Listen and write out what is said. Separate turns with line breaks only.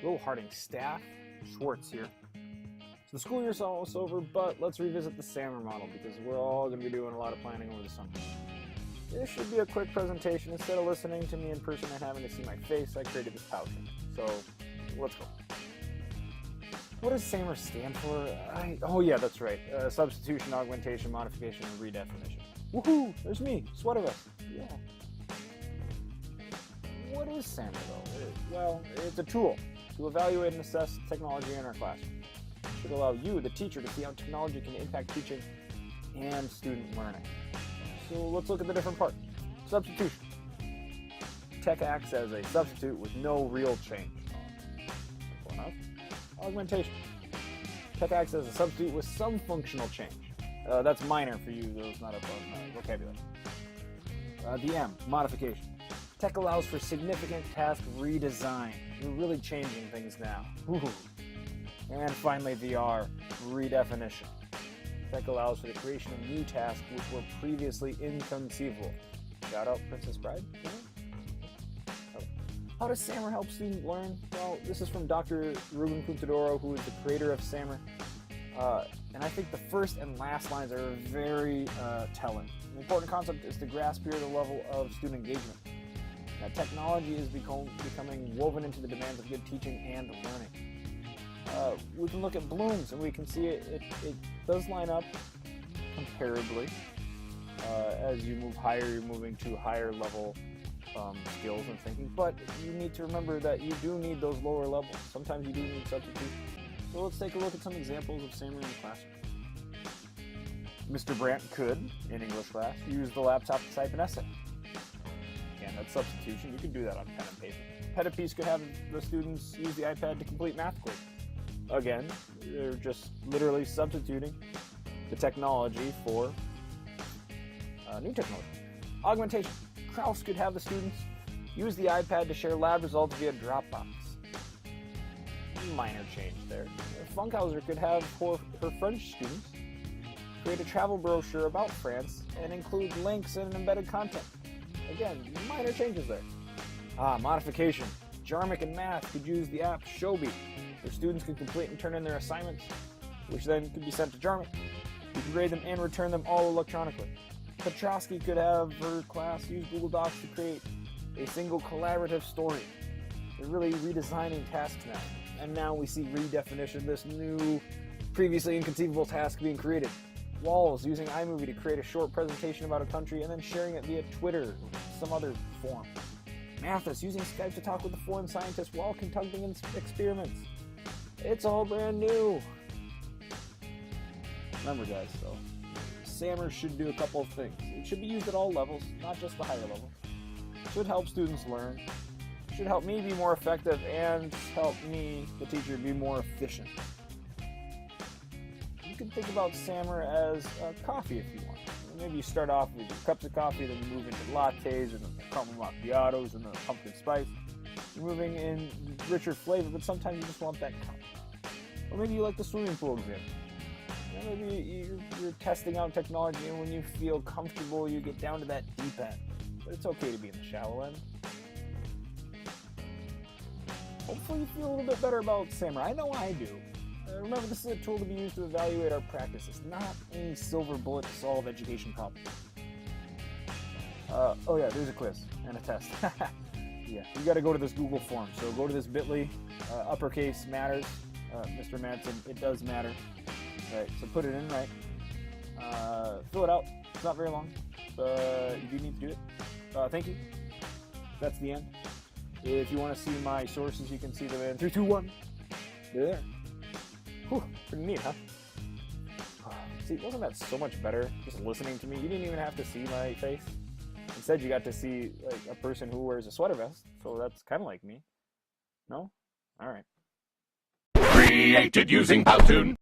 Will Harding staff, Schwartz here. So the school year's almost over, but let's revisit the SAMR model because we're all going to be doing a lot of planning over the summer. This should be a quick presentation. Instead of listening to me in person and having to see my face, I created this PowerPoint. So let's go. What does SAMR stand for? Oh yeah, that's right. Substitution, augmentation, modification, and redefinition. Woohoo! There's me, sweater vest. Yeah. What is SAMR though? Well, it's a tool to evaluate and assess technology in our classroom. It should allow you, the teacher, to see how technology can impact teaching and student learning. So let's look at the different parts. Substitution. Tech acts as a substitute with no real change. Simple enough. Augmentation. Tech acts as a substitute with some functional change. That's minor for you, those not above vocabulary. The M, modification. Tech allows for significant task redesign. We're really changing things now. Ooh. And finally, the R, redefinition. Tech allows for the creation of new tasks which were previously inconceivable. Shout out Princess Bride. How does SAMR help students learn? Well, this is from Dr. Ruben Puntadoro, who is the creator of SAMR. And I think the first and last lines are very telling. The important concept is to grasp here the level of student engagement. Now, technology is becoming woven into the demands of good teaching and learning. We can look at blooms and we can see it does line up comparably. As you move higher, you're moving to higher level skills and thinking, but you need to remember that you do need those lower levels. Sometimes you do need substitution. So let's take a look at some examples of SAMR in the classroom. Mr. Brandt could, in English class, use the laptop to type an essay. Again, that's substitution. You can do that on pen and paper. Pedapiece could have the students use the iPad to complete math quiz. Again, they're just literally substituting the technology for new technology. Augmentation. Kraus could have the students use the iPad to share lab results via Dropbox. Minor change there. Funkhauser could have her French students create a travel brochure about France and include links and embedded content. Again, minor changes there. Modification. Jarmick and Math could use the app Showbeat, where students could complete and turn in their assignments, which then could be sent to Jarmick, who could grade them and return them all electronically. Petrosky could have her class use Google Docs to create a single collaborative story. They're really redesigning tasks now. And now we see redefinition, this new, previously inconceivable task being created. Walls using iMovie to create a short presentation about a country and then sharing it via Twitter or some other form. Mathis using Skype to talk with a foreign scientist while conducting experiments. It's all brand new. Remember guys, though, SAMR should do a couple of things. It should be used at all levels, not just the higher levels. It should help students learn. It should help me be more effective and help me, the teacher, be more efficient. You can think about SAMR as coffee if you want. Maybe you start off with your cups of coffee, then you move into lattes and the caramel macchiatos and the pumpkin spice. You're moving in richer flavor, but sometimes you just want that cup. Or maybe you like the swimming pool example. Maybe you're testing out technology, and when you feel comfortable, you get down to that deep end. But it's okay to be in the shallow end. Hopefully you feel a little bit better about SAMR. I know I do. Remember, this is a tool to be used to evaluate our practices, not any silver bullet to solve education problems. Oh yeah, there's a quiz and a test. Yeah, you got to go to this Google form. So go to this bit.ly, uppercase matters. Mr. Madsen, it does matter. Right, so put it in right. Fill it out. It's not very long, but you do need to do it. Thank you. That's the end. If you want to see my sources, you can see them in 3, 2, 1. They're there. Whew, pretty neat, huh? See, wasn't that so much better just listening to me? You didn't even have to see my face. Instead, you got to see like a person who wears a sweater vest, so that's kind of like me. No? All right.
Created using Powtoon.